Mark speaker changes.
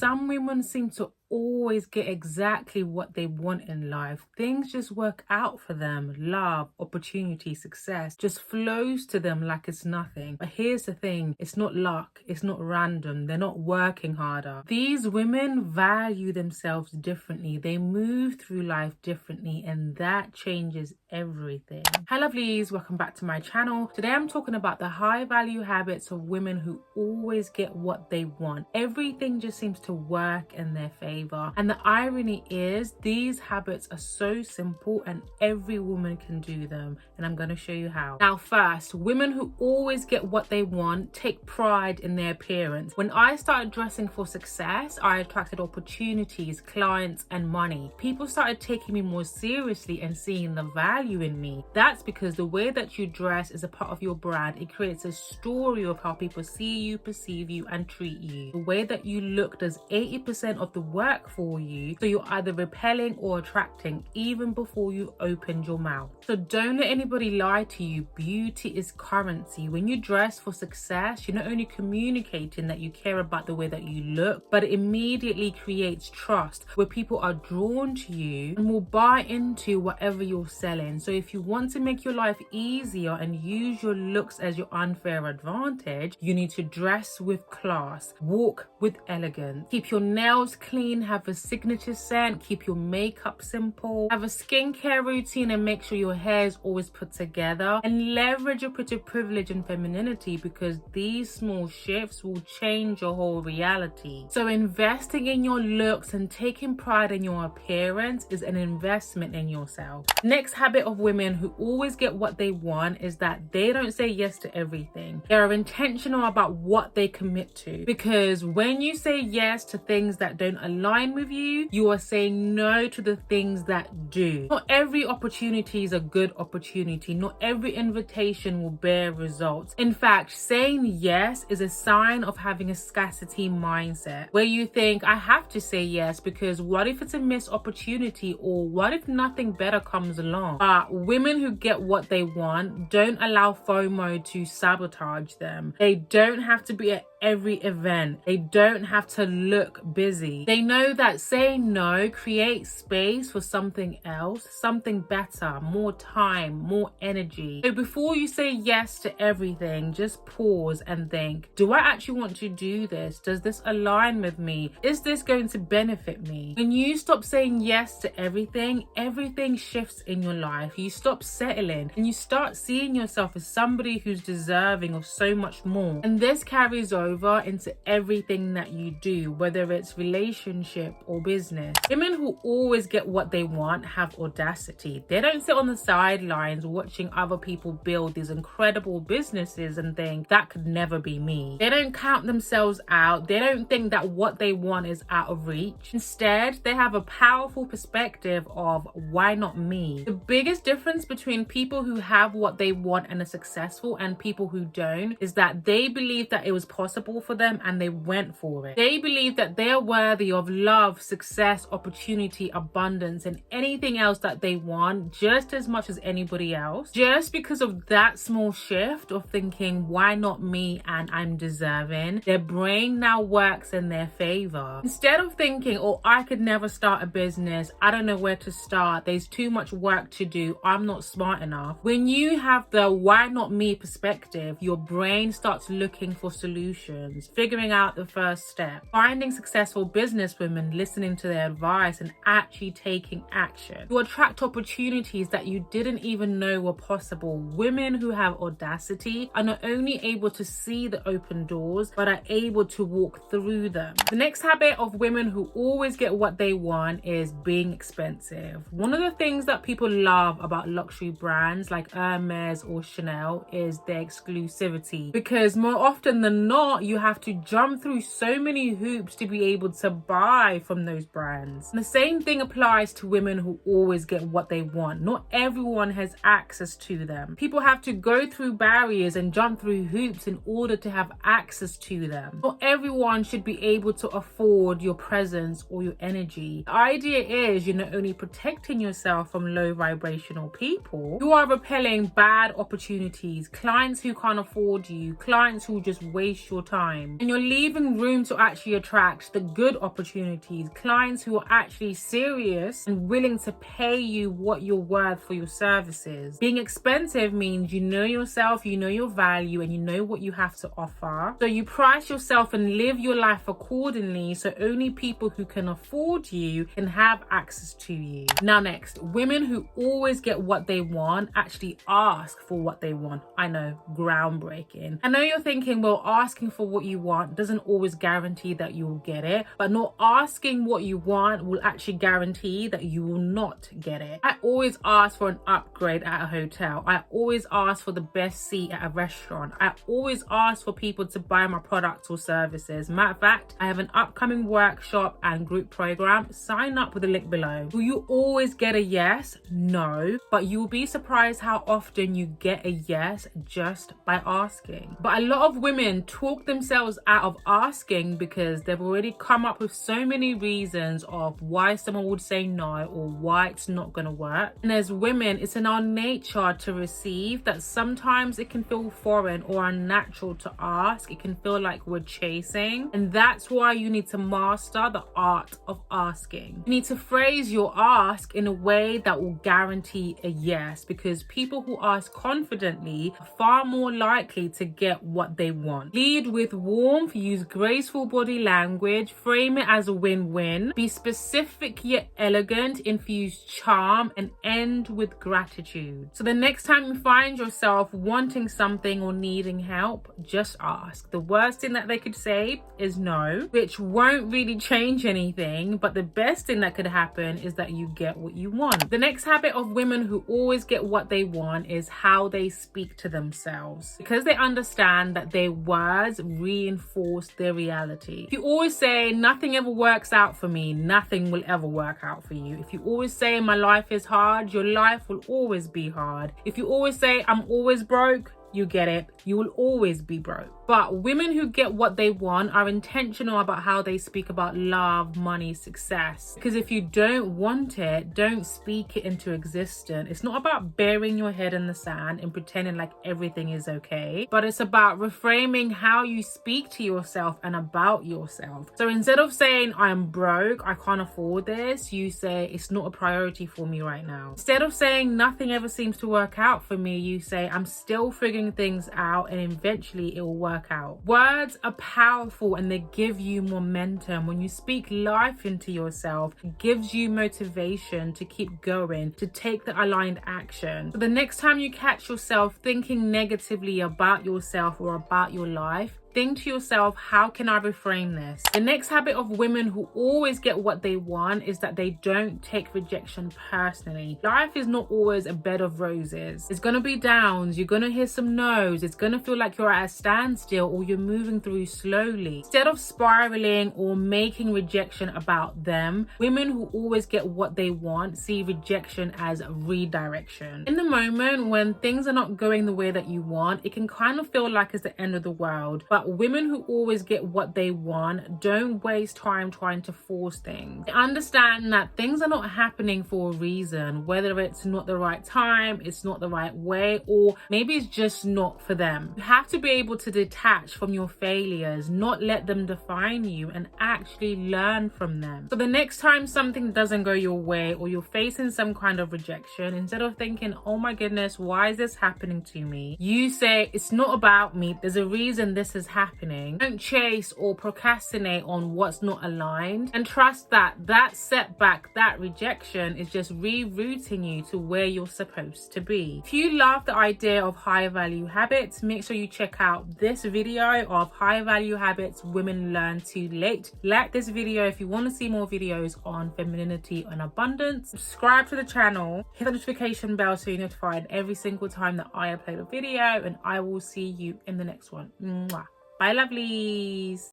Speaker 1: some women seem to always get exactly what they want in life. Things just work out for them. Love, opportunity, success just flows to them like it's nothing. But here's the thing, it's not luck, it's not random, they're not working harder. These women value themselves differently. They move through life differently, and that changes everything. Hi lovelies, welcome back to my channel. Today I'm talking about the high value habits of women who always get what they want. Everything just seems to work in their favor. And the irony is, these habits are so simple and every woman can do them. And I'm going to show you how. Now first, women who always get what they want take pride in their appearance. When I started dressing for success, I attracted opportunities, clients, and money. People started taking me more seriously and seeing the value in me. That's because the way that you dress is a part of your brand. It creates a story of how people see you, perceive you, and treat you. The way that you look does 80% of the work for you, so you're either repelling or attracting even before you opened your mouth. So don't let anybody lie to you. Beauty is currency. When you dress for success, you're not only communicating that you care about the way that you look, but it immediately creates trust where people are drawn to you and will buy into whatever you're selling. So if you want to make your life easier and use your looks as your unfair advantage, you need to dress with class, walk with elegance, keep your nails clean, have a signature scent, keep your makeup simple, have a skincare routine, and make sure your hair is always put together, and leverage your pretty privilege and femininity, because these small shifts will change your whole reality. So investing in your looks and taking pride in your appearance is an investment in yourself. Next habit of women who always get what they want is that they don't say yes to everything. They are intentional about what they commit to, because when you say yes to things that don't align with you, you are saying no to the things that do. Not every opportunity is a good opportunity. Not every invitation will bear results. In fact, saying yes is a sign of having a scarcity mindset, where you think, I have to say yes because what if it's a missed opportunity, or what if nothing better comes along? But women who get what they want don't allow FOMO to sabotage them. They don't have to be at every event. They don't have to look busy. They know that saying no creates space for something else, something better, more time, more energy. So before you say yes to everything, just pause and think, do I actually want to do this? Does this align with me? Is this going to benefit me? When you stop saying yes to everything, everything shifts in your life. You stop settling and you start seeing yourself as somebody who's deserving of so much more. And this carries over into everything that you do, whether it's relationship or business. Women who always get what they want have audacity. They don't sit on the sidelines watching other people build these incredible businesses and think, that could never be me. They don't count themselves out. They don't think that what they want is out of reach. Instead, they have a powerful perspective of, why not me? The biggest difference between people who have what they want and are successful and people who don't is that they believe that it was possible for them and they went for it. They believe that they are worthy of love, success, opportunity, abundance, and anything else that they want just as much as anybody else. Just because of that small shift of thinking, why not me, and I'm deserving, their brain now works in their favor. Instead of thinking, oh, I could never start a business, I don't know where to start, there's too much work to do, I'm not smart enough. When you have the why not me perspective, your brain starts looking for solutions, figuring out the first step, finding successful business women, listening to their advice and actually taking action. You attract opportunities that you didn't even know were possible. Women who have audacity are not only able to see the open doors, but are able to walk through them. The next habit of women who always get what they want is being expensive. One of the things that people love about luxury brands like Hermes or Chanel is their exclusivity, because more often than not, you have to jump through so many hoops to be able to buy from those brands. And the same thing applies to women who always get what they want. Not everyone has access to them. People have to go through barriers and jump through hoops in order to have access to them. Not everyone should be able to afford your presence or your energy. The idea is you're not only protecting yourself from low vibrational people, you are repelling bad opportunities, clients who can't afford you, clients who just waste your time. And you're leaving room to actually attract the good opportunities, clients who are actually serious and willing to pay you what you're worth for your services. Being expensive means you know yourself, you know your value, and you know what you have to offer. So you price yourself and live your life accordingly, so only people who can afford you can have access to you. Now next, women who always get what they want actually ask for what they want. I know, groundbreaking. I know you're thinking, well, asking for what you want doesn't always guarantee that you will get it, but not asking what you want will actually guarantee that you will not get it. I always ask for an upgrade at a hotel. I always ask for the best seat at a restaurant. I always ask for people to buy my products or services. Matter of fact, I have an upcoming workshop and group program. Sign up with the link below. Will you always get a yes? No, but you'll be surprised how often you get a yes just by asking. But a lot of women talk themselves out of asking because they've already come up with so many reasons of why someone would say no or why it's not going to work. And as women, it's in our nature to receive that sometimes it can feel foreign or unnatural to ask. It can feel like we're chasing. And that's why you need to master the art of asking. You need to phrase your ask in a way that will guarantee a yes, because people who ask confidently are far more likely to get what they want. Lead with warmth, use graceful body language, frame it as a win-win, be specific yet elegant, infuse charm, and end with gratitude. So the next time you find yourself wanting something or needing help, just ask. The worst thing that they could say is no, which won't really change anything, but the best thing that could happen is that you get what you want. The next habit of women who always get what they want is how they speak to themselves, because they understand that their words reinforce their reality. If you always say nothing ever works out for me, nothing will ever work out for you. If you always say my life is hard, your life will always be hard. If you always say I'm always broke, you get it, you will always be broke. But women who get what they want are intentional about how they speak about love, money, success. Because if you don't want it, don't speak it into existence. It's not about burying your head in the sand and pretending like everything is okay, but it's about reframing how you speak to yourself and about yourself. So instead of saying I'm broke, I can't afford this, you say it's not a priority for me right now. Instead of saying nothing ever seems to work out for me, you say I'm still figuring things out and eventually it will work out. Words are powerful and they give you momentum. When you speak life into yourself, it gives you motivation to keep going, to take the aligned action. So the next time you catch yourself thinking negatively about yourself or about your life, think to yourself, how can I reframe this? The next habit of women who always get what they want is that they don't take rejection personally. Life is not always a bed of roses. It's gonna be downs, you're gonna hear some no's, it's gonna feel like you're at a standstill or you're moving through slowly. Instead of spiraling or making rejection about them, women who always get what they want see rejection as redirection. In the moment when things are not going the way that you want, it can kind of feel like it's the end of the world. But women who always get what they want don't waste time trying to force things. They understand that things are not happening for a reason, whether it's not the right time, it's not the right way, or maybe it's just not for them. You have to be able to detach from your failures, not let them define you, and actually learn from them. So the next time something doesn't go your way or you're facing some kind of rejection, instead of thinking, oh my goodness, why is this happening to me? You say, it's not about me, there's a reason this is happening. Don't chase or procrastinate on what's not aligned, and trust that that setback, that rejection is just rerouting you to where you're supposed to be. If you love the idea of high value habits, make sure you check out this video of high value habits women learn too late. Like this video if you want to see more videos on femininity and abundance. Subscribe to the channel, hit the notification bell so you're notified every single time that I upload a video, and I will see you in the next one. Mwah. Bye lovelies.